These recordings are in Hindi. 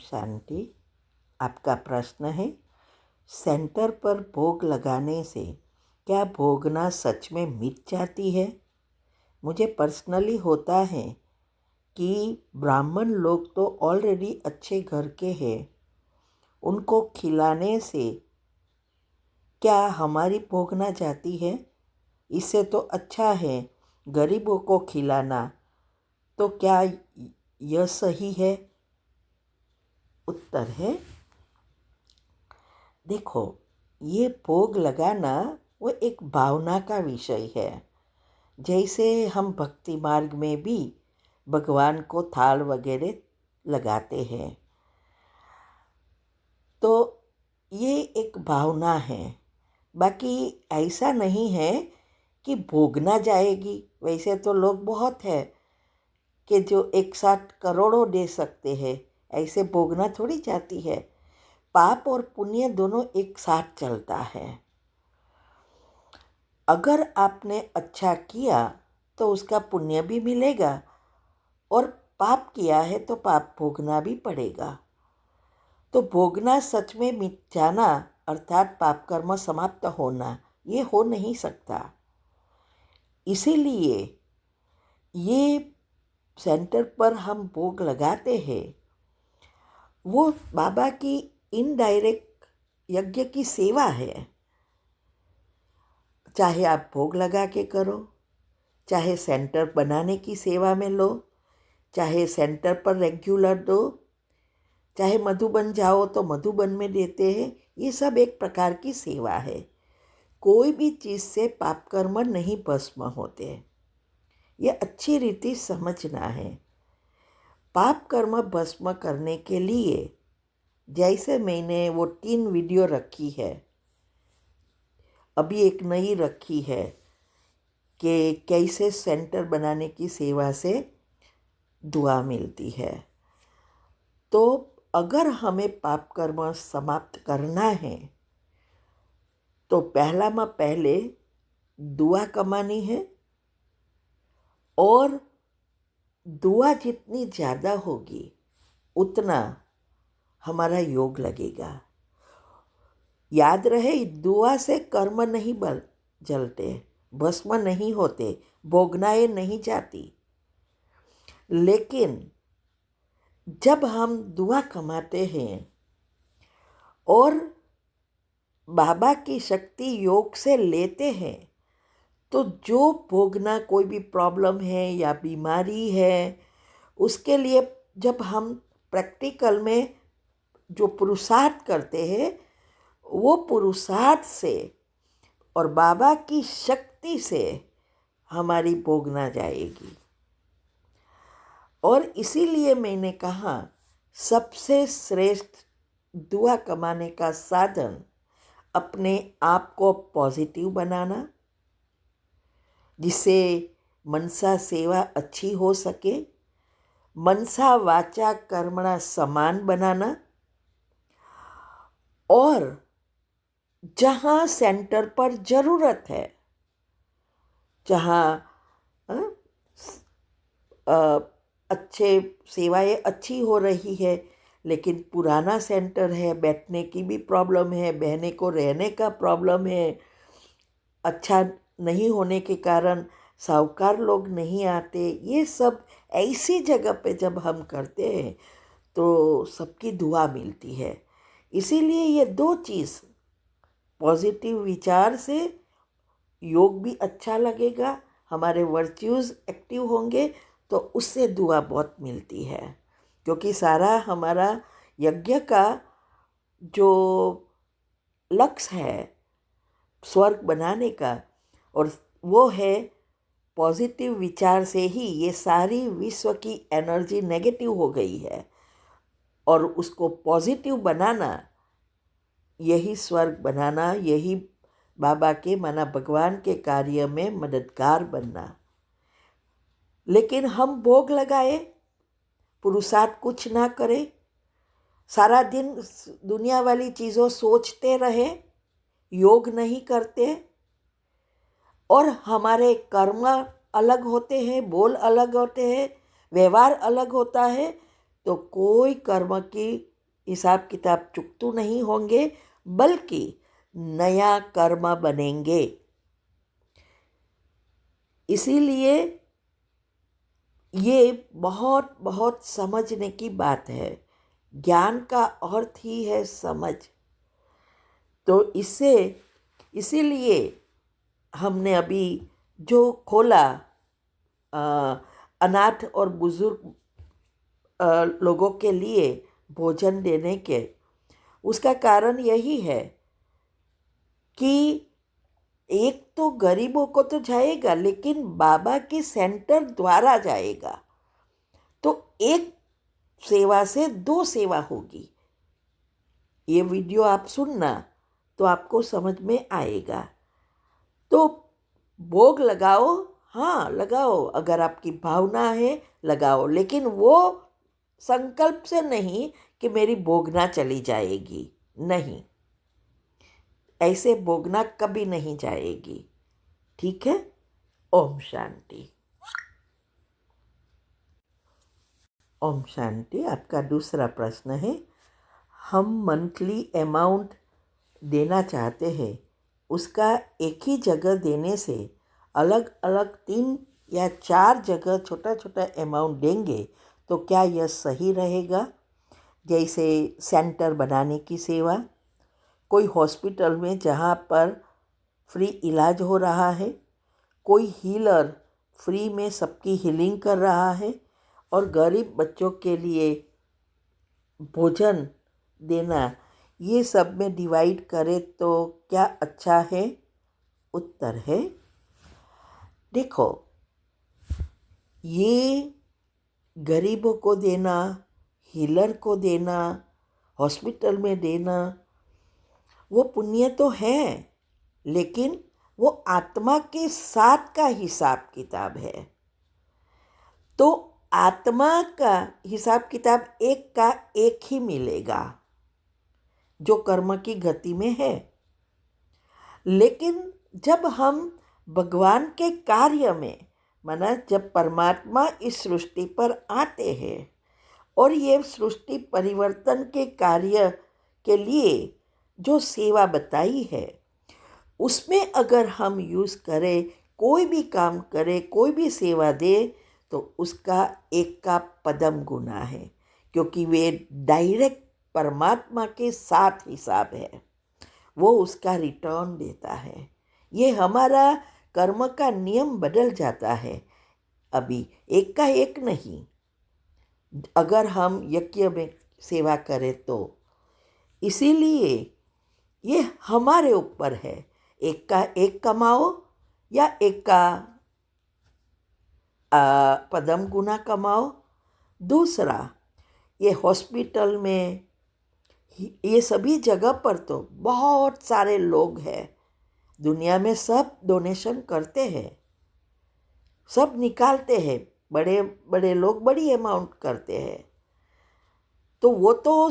शांति। आपका प्रश्न है, सेंटर पर भोग लगाने से क्या भोगना सच में मिट जाती है? मुझे पर्सनली होता है कि ब्राह्मण लोग तो ऑलरेडी अच्छे घर के हैं, उनको खिलाने से क्या हमारी भोगना जाती है? इससे तो अच्छा है गरीबों को खिलाना। तो क्या यह सही है? उत्तर है, देखो, ये भोग लगाना वो एक भावना का विषय है। जैसे हम भक्ति मार्ग में भी भगवान को थाल वगैरह लगाते हैं, तो ये एक भावना है। बाकी ऐसा नहीं है कि भोगना जाएगी। वैसे तो लोग बहुत है कि जो एक साथ करोड़ों दे सकते हैं, ऐसे भोगना थोड़ी जाती है। पाप और पुण्य दोनों एक साथ चलता है। अगर आपने अच्छा किया तो उसका पुण्य भी मिलेगा, और पाप किया है तो पाप भोगना भी पड़ेगा। तो भोगना सच में मिट जाना अर्थात पाप कर्म समाप्त होना, ये हो नहीं सकता। इसीलिए ये सेंटर पर हम भोग लगाते हैं, वो बाबा की इनडायरेक्ट यज्ञ की सेवा है। चाहे आप भोग लगा के करो, चाहे सेंटर बनाने की सेवा में लो, चाहे सेंटर पर रेगुलर दो, चाहे मधुबन जाओ तो मधुबन में देते हैं। ये सब एक प्रकार की सेवा है। कोई भी चीज़ से पाप कर्म नहीं भस्म होते। ये अच्छी रीति समझना है। पाप कर्म भस्म करने के लिए जैसे मैंने वो 3 वीडियो रखी है, अभी एक नई रखी है कि कैसे सेंटर बनाने की सेवा से दुआ मिलती है। तो अगर हमें पाप कर्म समाप्त करना है तो पहले दुआ कमानी है, और दुआ जितनी ज़्यादा होगी उतना हमारा योग लगेगा। याद रहे, दुआ से कर्म नहीं जलते, भस्म नहीं होते, भोगनाएं नहीं जाती। लेकिन जब हम दुआ कमाते हैं और बाबा की शक्ति योग से लेते हैं, तो जो भोगना कोई भी प्रॉब्लम है या बीमारी है, उसके लिए जब हम प्रैक्टिकल में जो पुरुषार्थ करते हैं, वो पुरुषार्थ से और बाबा की शक्ति से हमारी भोगना जाएगी। और इसीलिए मैंने कहा, सबसे श्रेष्ठ दुआ कमाने का साधन अपने आप को पॉजिटिव बनाना, जिससे मनसा सेवा अच्छी हो सके, मनसा वाचा कर्मणा समान बनाना, और जहाँ सेंटर पर ज़रूरत है, जहाँ अच्छे सेवाएं अच्छी हो रही है, लेकिन पुराना सेंटर है, बैठने की भी प्रॉब्लम है, बहने को रहने का प्रॉब्लम है, अच्छा नहीं होने के कारण साहूकार लोग नहीं आते, ये सब ऐसी जगह पे जब हम करते हैं तो सबकी दुआ मिलती है। इसीलिए ये 2 चीज़, पॉजिटिव विचार से योग भी अच्छा लगेगा, हमारे वर्च्यूज़ एक्टिव होंगे, तो उससे दुआ बहुत मिलती है। क्योंकि सारा हमारा यज्ञ का जो लक्ष्य है स्वर्ग बनाने का, और वो है पॉजिटिव विचार से ही ये सारी विश्व की एनर्जी नेगेटिव हो गई है, और उसको पॉजिटिव बनाना, यही स्वर्ग बनाना, यही बाबा के माना भगवान के कार्य में मददगार बनना। लेकिन हम भोग लगाए, पुरुषार्थ कुछ ना करें, सारा दिन दुनिया वाली चीज़ों सोचते रहे, योग नहीं करते, और हमारे कर्म अलग होते हैं, बोल अलग होते हैं, व्यवहार अलग होता है, तो कोई कर्म की हिसाब किताब चुकतू नहीं होंगे, बल्कि नया कर्म बनेंगे। इसीलिए ये बहुत बहुत समझने की बात है। ज्ञान का अर्थ ही है समझ। तो इसीलिए हमने अभी जो खोला अनाथ और बुजुर्ग लोगों के लिए भोजन देने के, उसका कारण यही है कि एक तो गरीबों को तो जाएगा, लेकिन बाबा के सेंटर द्वारा जाएगा। तो एक सेवा से दो सेवा होगी। ये वीडियो आप सुनना तो आपको समझ में आएगा। तो भोग लगाओ, हाँ लगाओ, अगर आपकी भावना है लगाओ, लेकिन वो संकल्प से नहीं कि मेरी भोगना चली जाएगी। नहीं, ऐसे भोगना कभी नहीं जाएगी। ठीक है। ओम शांति। ओम शांति। आपका दूसरा प्रश्न है, हम मंथली अमाउंट देना चाहते हैं, उसका एक ही जगह देने से अलग अलग 3 या 4 जगह छोटा छोटा अमाउंट देंगे तो क्या यह सही रहेगा? जैसे सेंटर बनाने की सेवा, कोई हॉस्पिटल में जहाँ पर फ्री इलाज हो रहा है, कोई हीलर फ्री में सबकी हीलिंग कर रहा है, और गरीब बच्चों के लिए भोजन देना, ये सब में डिवाइड करें तो क्या अच्छा है? उत्तर है, देखो, ये गरीबों को देना, हीलर को देना, हॉस्पिटल में देना, वो पुण्य तो है, लेकिन वो आत्मा के साथ का हिसाब किताब है। तो आत्मा का हिसाब किताब एक का एक ही मिलेगा जो कर्म की गति में है। लेकिन जब हम भगवान के कार्य में, माना जब परमात्मा इस सृष्टि पर आते हैं और ये सृष्टि परिवर्तन के कार्य के लिए जो सेवा बताई है, उसमें अगर हम यूज़ करें, कोई भी काम करें, कोई भी सेवा दे, तो उसका एक का पदम गुना है, क्योंकि वे डायरेक्ट परमात्मा के साथ हिसाब है। वो उसका रिटर्न देता है। ये हमारा कर्म का नियम बदल जाता है। अभी एक का एक नहीं, अगर हम यज्ञ में सेवा करें तो। इसीलिए ये हमारे ऊपर है, एक का एक कमाओ या एक का पदम गुना कमाओ। दूसरा, ये हॉस्पिटल में, ये सभी जगह पर तो बहुत सारे लोग हैं दुनिया में, सब डोनेशन करते हैं, सब निकालते हैं, बड़े बड़े लोग बड़ी अमाउंट करते हैं। तो वो तो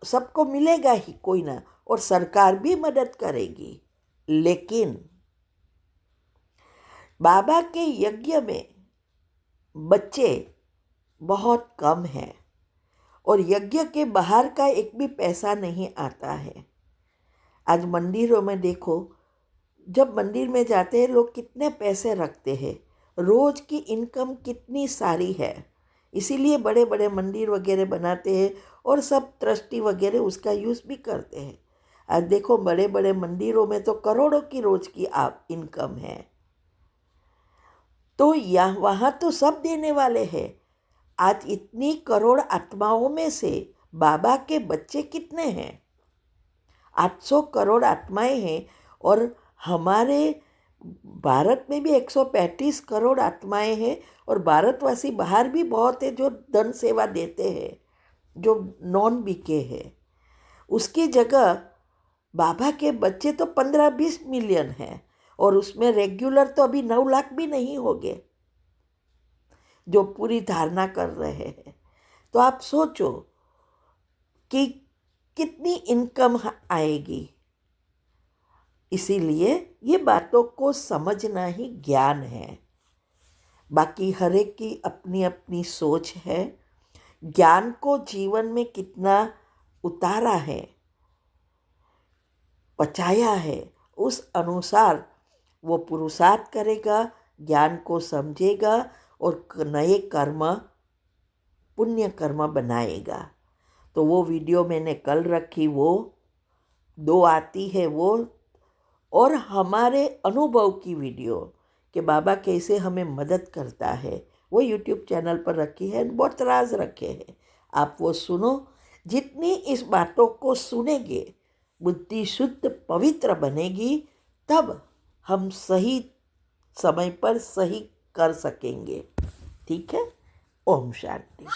सबको मिलेगा ही कोई ना, और सरकार भी मदद करेगी। लेकिन बाबा के यज्ञ में बच्चे बहुत कम हैं, और यज्ञ के बाहर का एक भी पैसा नहीं आता है। आज मंदिरों में देखो, जब मंदिर में जाते हैं लोग कितने पैसे रखते हैं, रोज़ की इनकम कितनी सारी है। इसीलिए बड़े बड़े मंदिर वगैरह बनाते हैं और सब ट्रस्टी वगैरह उसका यूज़ भी करते हैं। आज देखो बड़े बड़े मंदिरों में तो करोड़ों की रोज़ की आप इनकम है। तो यहाँ वहाँ तो सब देने वाले हैं। आज इतनी करोड़ आत्माओं में से बाबा के बच्चे कितने हैं? 800 करोड़ आत्माएं हैं, और हमारे भारत में भी 135 करोड़ आत्माएं हैं, और भारतवासी बाहर भी बहुत है जो धन सेवा देते हैं, जो नॉन बीके हैं। उसकी जगह बाबा के बच्चे तो 15-20 मिलियन हैं, और उसमें रेगुलर तो अभी 9 लाख भी नहीं होंगे जो पूरी धारणा कर रहे हैं। तो आप सोचो कि कितनी इनकम आएगी। इसीलिए ये बातों को समझना ही ज्ञान है। बाकी हर एक की अपनी अपनी सोच है, ज्ञान को जीवन में कितना उतारा है, पचाया है, उस अनुसार वो पुरुषार्थ करेगा, ज्ञान को समझेगा और नए कर्म, पुण्य कर्म बनाएगा। तो वो वीडियो मैंने कल रखी, वो 2 आती है वो, और हमारे अनुभव की वीडियो कि बाबा कैसे हमें मदद करता है, वो यूट्यूब चैनल पर रखी है, बहुत राज रखे हैं। आप वो सुनो। जितनी इस बातों को सुनेंगे बुद्धि शुद्ध पवित्र बनेगी, तब हम सही समय पर सही कर सकेंगे। ठीक है। ओम शांति।